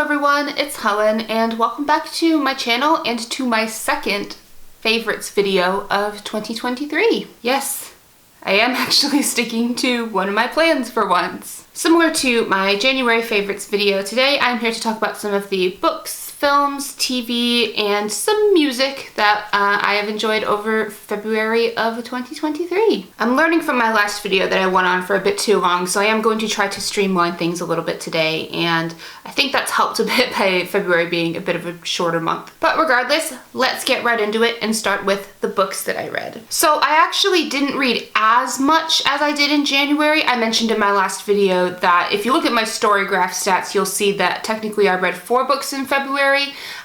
everyone, it's Helen and welcome back to my channel and to my second favorites video of 2023. Yes, I am actually sticking to one of my plans for once. Similar to my January favorites video, today I'm here to talk about some of the books, films, TV, and some music that I have enjoyed over February of 2023. I'm learning from my last video that I went on for a bit too long, so I am going to try to streamline things a little bit today, and I think that's helped a bit by February being a bit of a shorter month. But regardless, let's get right into it and start with the books that I read. So I actually didn't read as much as I did in January. I mentioned in my last video that if you look at my Storygraph stats, you'll see that technically I read 4 books in February.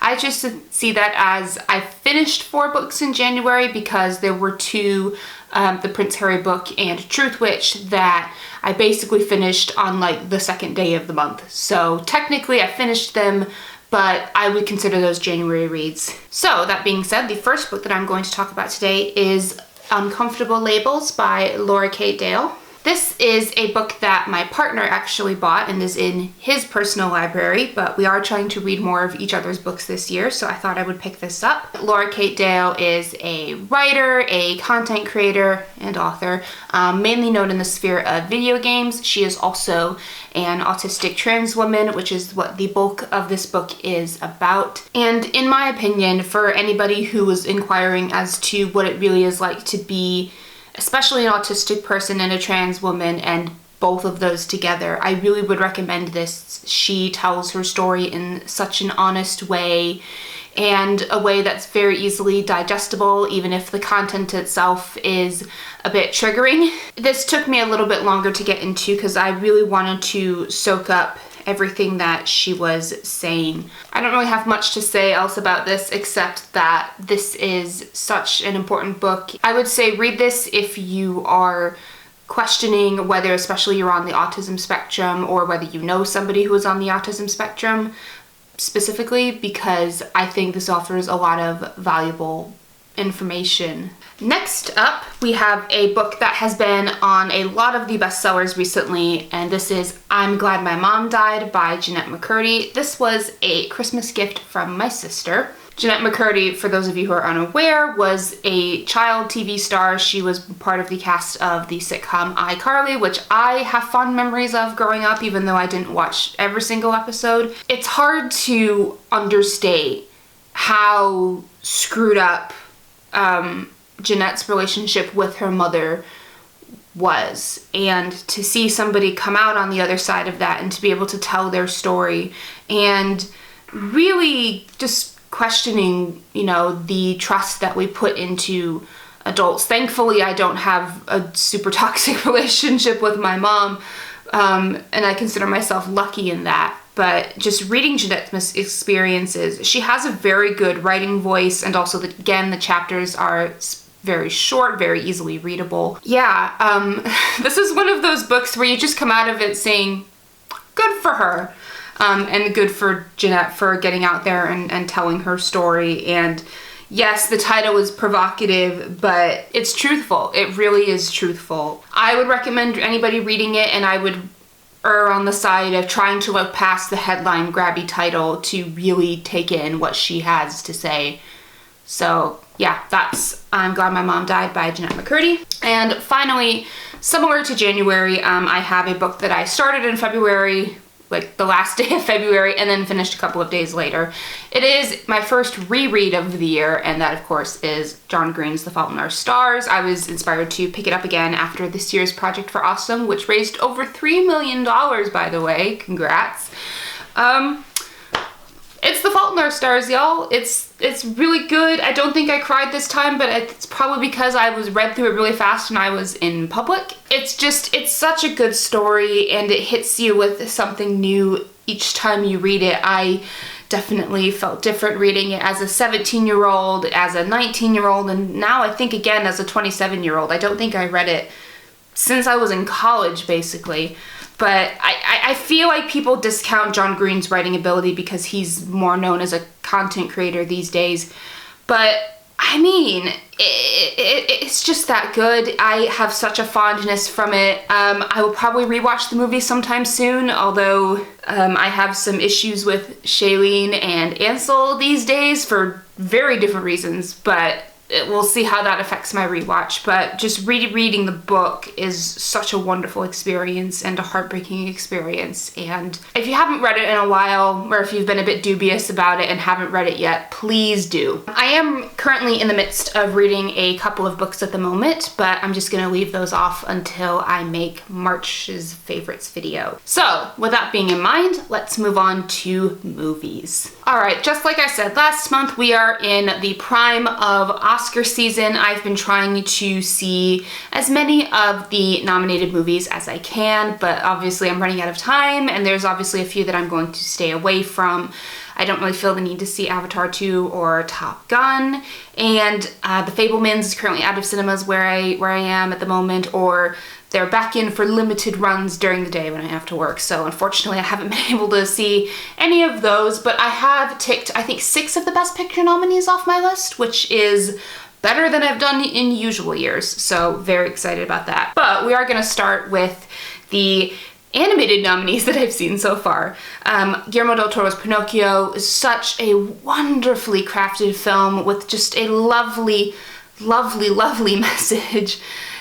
I just see that as I finished 4 books in January because there were 2, the Prince Harry book and Truth Witch, that I basically finished on like the second day of the month. So technically I finished them, but I would consider those January reads. So that being said, the first book that I'm going to talk about today is Uncomfortable Labels by Laura K. Dale. This is a book that my partner actually bought and is in his personal library, but we are trying to read more of each other's books this year, so I thought I would pick this up. Laura Kate Dale is a writer, a content creator, and author, mainly known in the sphere of video games. She is also an autistic trans woman, which is what the bulk of this book is about. And in my opinion, for anybody who was inquiring as to what it really is like to be especially an autistic person and a trans woman, and both of those together, I really would recommend this. She tells her story in such an honest way, and a way that's very easily digestible, even if the content itself is a bit triggering. This took me a little bit longer to get into because I really wanted to soak up everything that she was saying. I don't really have much to say else about this except that this is such an important book. I would say read this if you are questioning whether especially you're on the autism spectrum or whether you know somebody who is on the autism spectrum specifically, because I think this offers a lot of valuable information. Next up, we have a book that has been on a lot of the bestsellers recently, and this is I'm Glad My Mom Died by Jennette McCurdy. This was a Christmas gift from my sister. Jennette McCurdy, for those of you who are unaware, was a child TV star. She was part of the cast of the sitcom iCarly, which I have fond memories of growing up, even though I didn't watch every single episode. It's hard to understate how screwed up Jennette's relationship with her mother was, and to see somebody come out on the other side of that and to be able to tell their story and really just questioning, you know, the trust that we put into adults. Thankfully, I don't have a super toxic relationship with my mom, and I consider myself lucky in that. But just reading Jennette's experiences, she has a very good writing voice, and also, again, the chapters are very short, very easily readable. Yeah, this is one of those books where you just come out of it saying, good for her, and good for Jennette for getting out there and telling her story. And yes, the title is provocative, but it's truthful. It really is truthful. I would recommend anybody reading it, and I would err on the side of trying to look past the headline grabby title to really take in what she has to say. So yeah, that's I'm Glad My Mom Died by Jennette McCurdy. And finally, similar to January, I have a book that I started in February, like the last day of February, and then finished a couple of days later. It is my first reread of the year, and that of course is John Green's The Fault in Our Stars. I was inspired to pick it up again after this year's Project for Awesome, which raised over $3 million, by the way. Congrats. It's The Fault in Our Stars, y'all. It's really good. I don't think I cried this time, but it's probably because I read through it really fast and I was in public. It's such a good story, and it hits you with something new each time you read it. I definitely felt different reading it as a 17-year-old, as a 19-year-old, and now I think again as a 27-year-old. I don't think I read it since I was in college, basically. But I feel like people discount John Green's writing ability because he's more known as a content creator these days. But I mean, it's just that good. I have such a fondness from it. I will probably rewatch the movie sometime soon, although I have some issues with Shailene and Ansel these days for very different reasons, but we'll see how that affects my rewatch. But just reading the book is such a wonderful experience and a heartbreaking experience. And if you haven't read it in a while, or if you've been a bit dubious about it and haven't read it yet, please do. I am currently in the midst of reading a couple of books at the moment, but I'm just gonna leave those off until I make March's favorites video. So with that being in mind, let's move on to movies. All right, just like I said last month, we are in the prime of Oscar season. I've been trying to see as many of the nominated movies as I can, but obviously I'm running out of time, and there's obviously a few that I'm going to stay away from. I don't really feel the need to see Avatar 2 or Top Gun, and The Fabelmans is currently out of cinemas where I am at the moment, or they're back in for limited runs during the day when I have to work. So unfortunately I haven't been able to see any of those, but I have ticked, I think, 6 of the Best Picture nominees off my list, which is better than I've done in usual years. So very excited about that. But we are gonna start with the animated nominees that I've seen so far. Guillermo del Toro's Pinocchio is such a wonderfully crafted film with just a lovely, lovely, lovely message.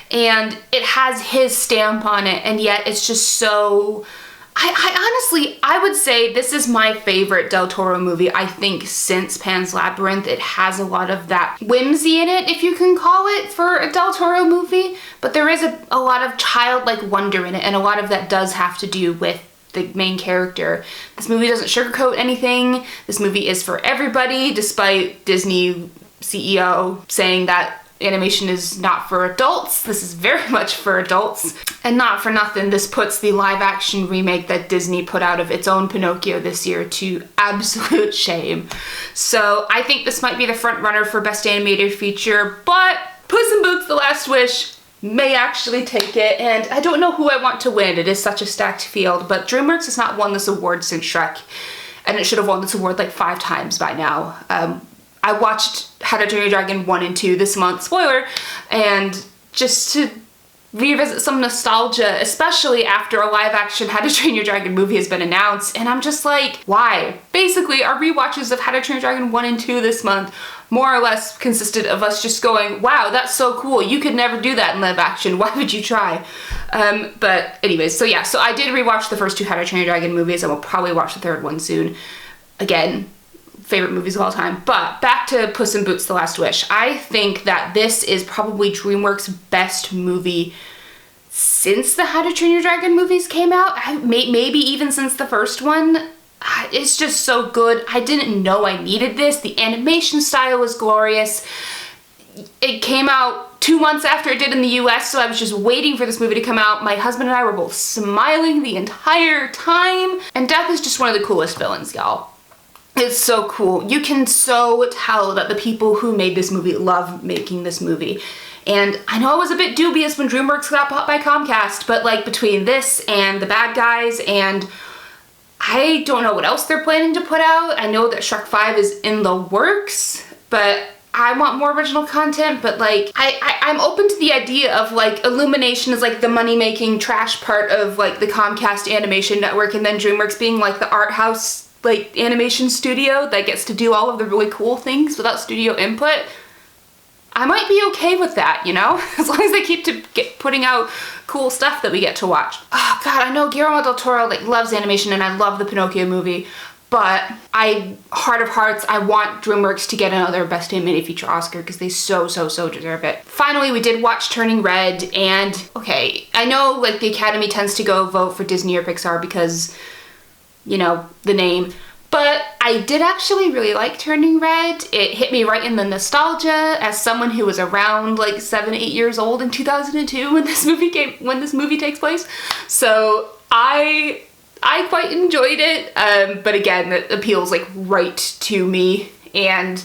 And it has his stamp on it, and yet it's just so... I honestly, I would say this is my favorite Del Toro movie, I think, since Pan's Labyrinth. It has a lot of that whimsy in it, if you can call it, for a Del Toro movie, but there is a lot of childlike wonder in it, and a lot of that does have to do with the main character. This movie doesn't sugarcoat anything. This movie is for everybody, despite Disney CEO saying that animation is not for adults. This is very much for adults. And not for nothing, this puts the live action remake that Disney put out of its own Pinocchio this year to absolute shame. So I think this might be the front runner for Best Animated Feature, but Puss in Boots: The Last Wish may actually take it, and I don't know who I want to win. It is such a stacked field, but DreamWorks has not won this award since Shrek, and it should have won this award like 5 times by now. I watched How to Train Your Dragon 1 and 2 this month, spoiler, and just to revisit some nostalgia, especially after a live-action How to Train Your Dragon movie has been announced, and I'm just like, why? Basically, our rewatches of How to Train Your Dragon 1 and 2 this month more or less consisted of us just going, wow, that's so cool, you could never do that in live action, why would you try? But anyways, so yeah, so I did rewatch the first 2 How to Train Your Dragon movies, and we'll probably watch the 3rd one soon. Again, favorite movies of all time. But back to Puss in Boots: The Last Wish. I think that this is probably DreamWorks' best movie since the How to Train Your Dragon movies came out. Maybe even since the first one. It's just so good. I didn't know I needed this. The animation style was glorious. It came out 2 months after it did in the US, so I was just waiting for this movie to come out. My husband and I were both smiling the entire time. And Death is just one of the coolest villains, y'all. It's so cool. You can so tell that the people who made this movie love making this movie. And I know I was a bit dubious when DreamWorks got bought by Comcast, but like between this and The Bad Guys, and I don't know what else they're planning to put out. I know that Shrek 5 is in the works, but I want more original content. But like, I'm open to the idea of like Illumination is like the money-making trash part of like the Comcast animation network, and then DreamWorks being like the art house like animation studio that gets to do all of the really cool things without studio input. I might be okay with that, you know? As long as they keep putting out cool stuff that we get to watch. Oh god, I know Guillermo del Toro like loves animation, and I love the Pinocchio movie, but heart of hearts, I want DreamWorks to get another Best Animated Feature Oscar because they so deserve it. Finally, we did watch Turning Red, and okay, I know like the Academy tends to go vote for Disney or Pixar because, you know, the name, but I did actually really like Turning Red. It hit me right in the nostalgia as someone who was around like 7, 8 years old in 2002 when this movie takes place. So I quite enjoyed it, but again, it appeals like right to me, and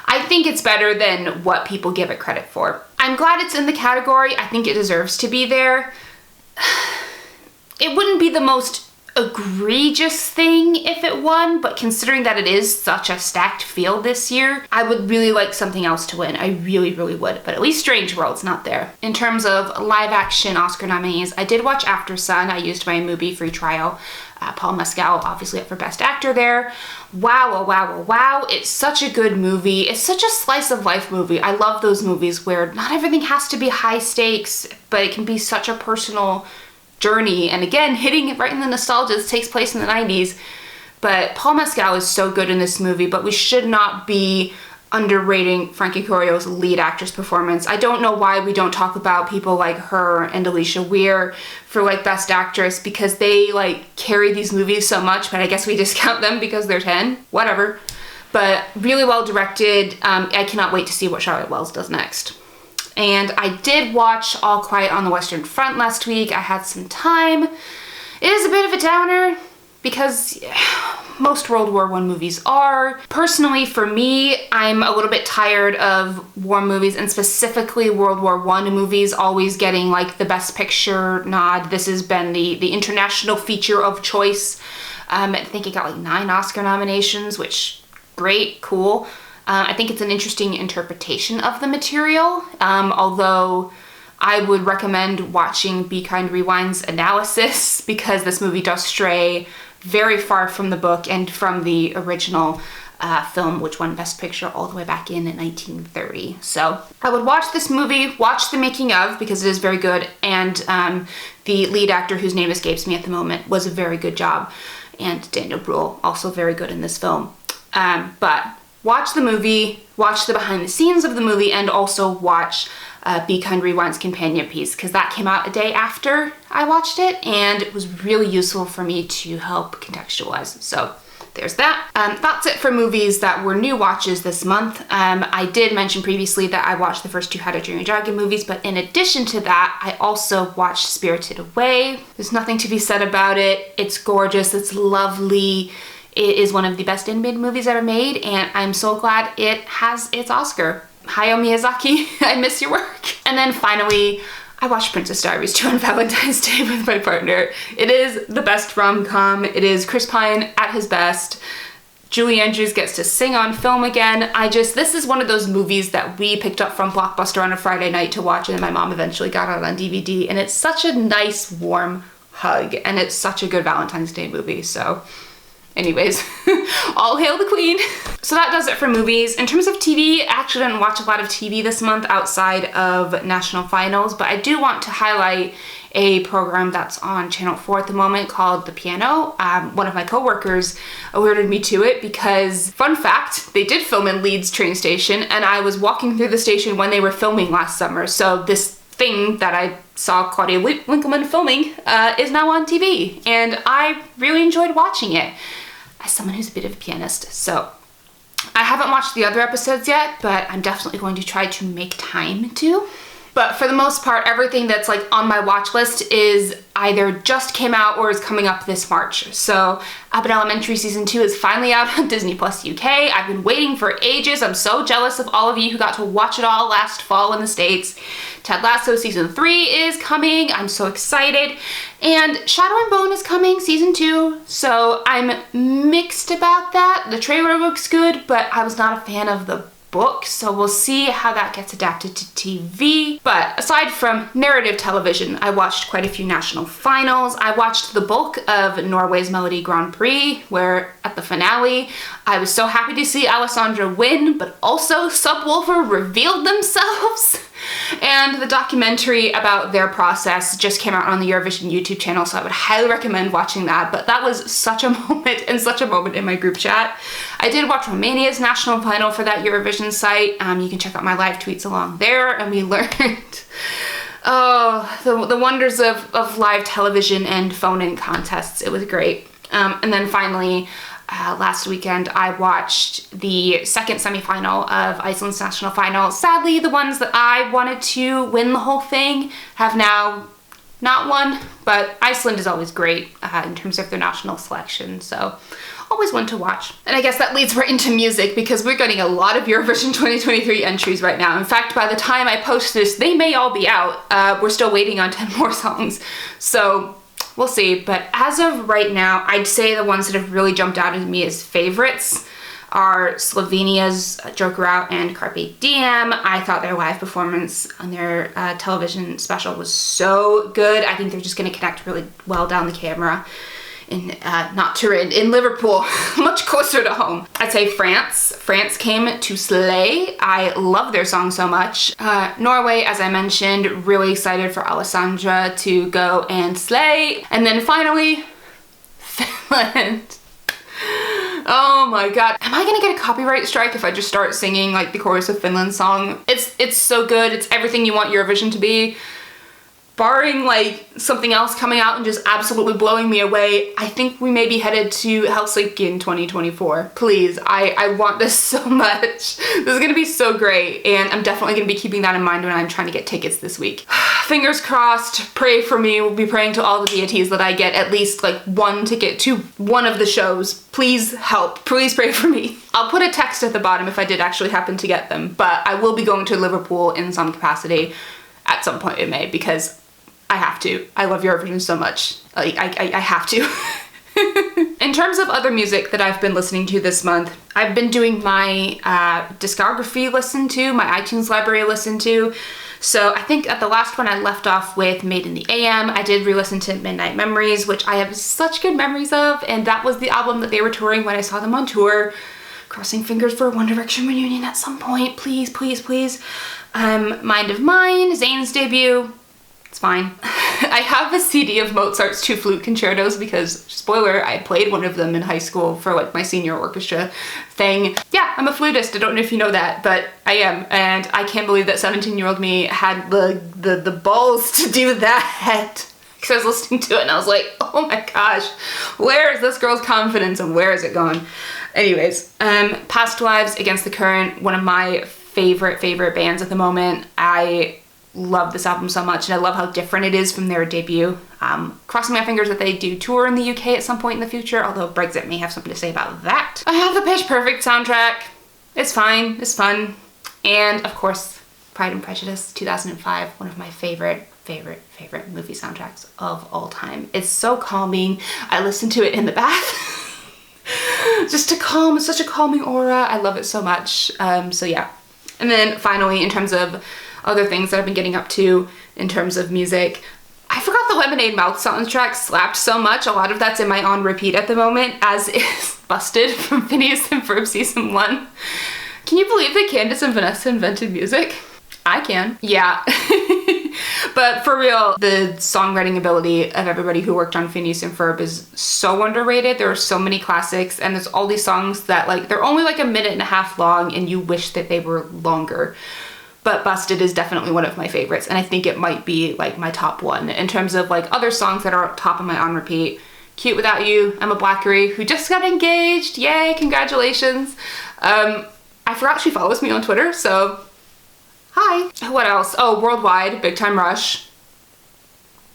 I think it's better than what people give it credit for. I'm glad it's in the category. I think it deserves to be there. It wouldn't be the most egregious thing if it won, but considering that it is such a stacked field this year, I would really like something else to win. I really, really would, but at least Strange World's not there. In terms of live action Oscar nominees, I did watch After Sun. I used my movie free trial. Paul Mescal obviously up for Best Actor there. Wow, oh, wow, oh, wow. It's such a good movie. It's such a slice of life movie. I love those movies where not everything has to be high stakes, but it can be such a personal journey. And again, hitting it right in the nostalgia. This takes place in the 90s. But Paul Mescal is so good in this movie, but we should not be underrating Frankie Corio's lead actress performance. I don't know why we don't talk about people like her and Alicia Weir for like Best Actress, because they like carry these movies so much, but I guess we discount them because they're 10, whatever. But really well directed. I cannot wait to see what Charlotte Wells does next. And I did watch All Quiet on the Western Front last week. I had some time. It is a bit of a downer, because most World War I movies are. Personally, for me, I'm a little bit tired of war movies, and specifically World War I movies always getting like the Best Picture nod. This has been the international feature of choice. I think it got like 9 Oscar nominations, which great, cool. I think it's an interesting interpretation of the material, although I would recommend watching Be Kind Rewind's analysis, because this movie does stray very far from the book and from the original film, which won Best Picture all the way back in 1930. So I would watch this movie, watch the making of, because it is very good, and the lead actor, whose name escapes me at the moment, was a very good job, and Daniel Bruhl, also very good in this film. But watch the movie, watch the behind the scenes of the movie, and also watch Be Kind Rewind's companion piece, because that came out a day after I watched it, and it was really useful for me to help contextualize. So there's that. That's it for movies that were new watches this month. I did mention previously that I watched the first 2 How to Train Your Dragon movies, but in addition to that, I also watched Spirited Away. There's nothing to be said about it. It's gorgeous, it's lovely. It is one of the best animated movies ever made, and I'm so glad it has its Oscar. Hayao Miyazaki, I miss your work. And then finally, I watched Princess Diaries 2 on Valentine's Day with my partner. It is the best rom-com. It is Chris Pine at his best. Julie Andrews gets to sing on film again. This is one of those movies that we picked up from Blockbuster on a Friday night to watch, and my mom eventually got it on DVD, and it's such a nice, warm hug, and it's such a good Valentine's Day movie, so anyways, all hail the queen. So that does it for movies. In terms of TV, I actually didn't watch a lot of TV this month outside of national finals, but I do want to highlight a program that's on Channel 4 at the moment called The Piano. One of my coworkers alerted me to it because, fun fact, they did film in Leeds train station, and I was walking through the station when they were filming last summer. So this thing that I saw Claudia Winkleman filming is now on TV, and I really enjoyed watching it as someone who's a bit of a pianist. So I haven't watched the other episodes yet, but I'm definitely going to try to make time to. But for the most part, everything that's like on my watch list is either just came out or is coming up this March. So Abbott Elementary Season 2 is finally out on Disney Plus UK. I've been waiting for ages. I'm so jealous of all of you who got to watch it all last fall in the States. Ted Lasso Season 3 is coming. I'm so excited. And Shadow and Bone is coming, Season 2. So I'm mixed about that. The trailer looks good, but I was not a fan of the book, so we'll see how that gets adapted to TV. But aside from narrative television, I watched quite a few national finals. I watched the bulk of Norway's Melody Grand Prix, where at the finale, I was so happy to see Alessandra win, but also Subwoofer revealed themselves. And the documentary about their process just came out on the Eurovision YouTube channel, so I would highly recommend watching that. But that was such a moment and such a moment in my group chat. I did watch Romania's national final for that Eurovision site. You can check out my live tweets along there, and we learned the wonders of live television and phone-in contests. It was great. And then finally, last weekend, I watched the second semifinal of Iceland's national final. Sadly, the ones that I wanted to win the whole thing have now not won, but Iceland is always great in terms of their national selection, so always one to watch. And I guess that leads right into music, because we're getting a lot of Eurovision 2023 entries right now. In fact, by the time I post this, they may all be out. We're still waiting on 10 more songs. So we'll see. But as of right now, I'd say the ones that have really jumped out at me as favorites are Slovenia's Joker Out and Carpe Diem. I thought their live performance on their television special was so good. I think they're just going to connect really well down the camera in not Turin, in Liverpool, much closer to home. I'd say France. France came to slay. I love their song so much. Norway, as I mentioned, really excited for Alessandra to go and slay. And then finally, Finland. Oh my god. Am I gonna get a copyright strike if I just start singing like the chorus of Finland's song? It's so good. It's everything you want Eurovision to be. Barring like something else coming out and just absolutely blowing me away, I think we may be headed to Helsinki in 2024. Please, I want this so much. This is gonna be so great, and I'm definitely gonna be keeping that in mind when I'm trying to get tickets this week. Fingers crossed, pray for me. We'll be praying to all the deities that I get at least like one ticket to one of the shows. Please help, please pray for me. I'll put a text at the bottom if I did actually happen to get them, but I will be going to Liverpool in some capacity at some point in May because I have to. I love Eurovision so much. Like, I have to. In terms of other music that I've been listening to this month, I've been doing my discography listen to, my iTunes library listen to. So I think at the last one I left off with Made in the AM. I did re-listen to Midnight Memories, which I have such good memories of, and that was the album that they were touring when I saw them on tour. Crossing fingers for a One Direction reunion at some point, please, please, please. Mind of Mine, Zayn's debut. It's fine. I have a CD of Mozart's 2 flute concertos because, spoiler, I played one of them in high school for like my senior orchestra thing. Yeah, I'm a flutist. I don't know if you know that, but I am. And I can't believe that 17-year-old me had the balls to do that. Because I was listening to it and I was like, oh my gosh, where is this girl's confidence and where is it gone? Anyways, Past Lives, Against the Current, one of my favorite bands at the moment. I love this album so much, and I love how different it is from their debut. Crossing my fingers that they do tour in the UK at some point in the future, although Brexit may have something to say about that. I have the Pitch Perfect soundtrack. It's fine, it's fun. And of course, Pride and Prejudice 2005, one of my favorite movie soundtracks of all time. It's so calming. I listen to it in the bath. Just to calm, it's such a calming aura. I love it so much. So yeah. And then finally, in terms of other things that I've been getting up to in terms of music, I forgot the Lemonade Mouth soundtrack slapped so much. A lot of that's in my on repeat at the moment, as is Busted from Phineas and Ferb season 1. Can you believe that Candace and Vanessa invented music? I can. Yeah. But for real, the songwriting ability of everybody who worked on Phineas and Ferb is so underrated. There are so many classics, and there's all these songs that like, they're only like a minute and a half long, and you wish that they were longer. But Busted is definitely one of my favorites, and I think it might be like my top one in terms of like other songs that are top of my on repeat. Cute Without You, Emma Blackery, who just got engaged. Yay, congratulations. I forgot she follows me on Twitter, so hi. What else? Oh, Worldwide, Big Time Rush.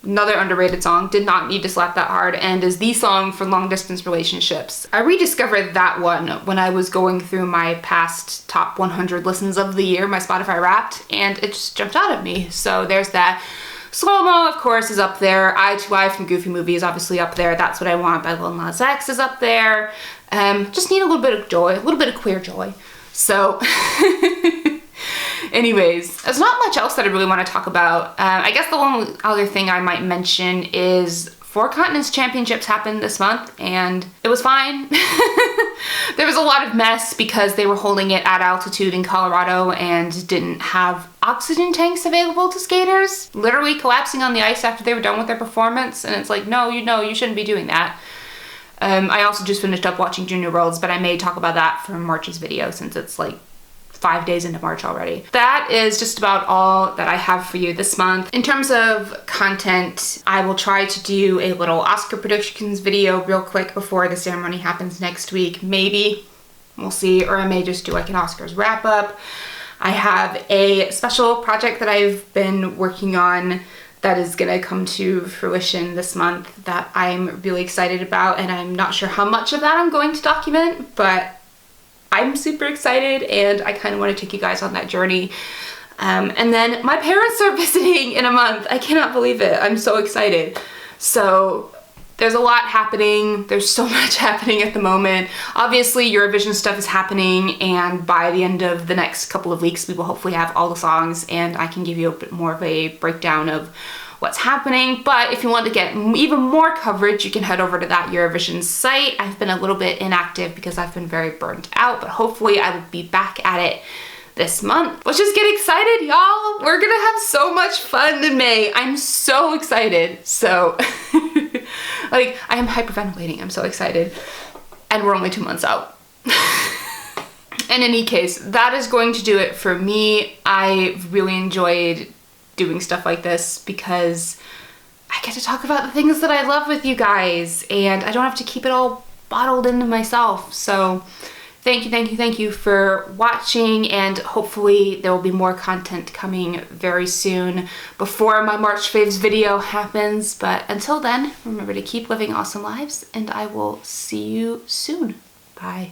Another underrated song, did not need to slap that hard, and is the song for long distance relationships. I rediscovered that one when I was going through my past top 100 listens of the year, my Spotify Wrapped, and it just jumped out at me. So there's that. Slow-Mo, of course, is up there. Eye to Eye from Goofy Movie is obviously up there. That's What I Want by Lil Nas X is up there. Just need a little bit of joy, a little bit of queer joy. So anyways, there's not much else that I really want to talk about. I guess the one other thing I might mention is 4 Continents Championships happened this month, and it was fine. There was a lot of mess because they were holding it at altitude in Colorado and didn't have oxygen tanks available to skaters, literally collapsing on the ice after they were done with their performance. And it's like, no, you shouldn't be doing that. I also just finished up watching Junior Worlds, but I may talk about that for March's video since it's like 5 days into March already. That is just about all that I have for you this month. In terms of content, I will try to do a little Oscar predictions video real quick before the ceremony happens next week. Maybe. We'll see. Or I may just do like an Oscars wrap up. I have a special project that I've been working on that is gonna come to fruition this month that I'm really excited about, and I'm not sure how much of that I'm going to document, but I'm super excited and I kind of want to take you guys on that journey. And then my parents are visiting in a month. I cannot believe it. I'm so excited. So there's a lot happening. There's so much happening at the moment. Obviously, Eurovision stuff is happening, and by the end of the next couple of weeks, we will hopefully have all the songs, and I can give you a bit more of a breakdown of what's happening. But if you want to get even more coverage, you can head over to that Eurovision site. I've been a little bit inactive because I've been very burnt out, but hopefully I will be back at it this month. Let's just get excited, y'all. We're gonna have so much fun in May. I'm so excited. So, like, I am hyperventilating. I'm so excited. And we're only 2 months out. In any case, that is going to do it for me. I really enjoyed doing stuff like this because I get to talk about the things that I love with you guys, and I don't have to keep it all bottled into myself. So thank you for watching, and hopefully there will be more content coming very soon before my March Faves video happens. But until then, remember to keep living awesome lives, and I will see you soon. Bye.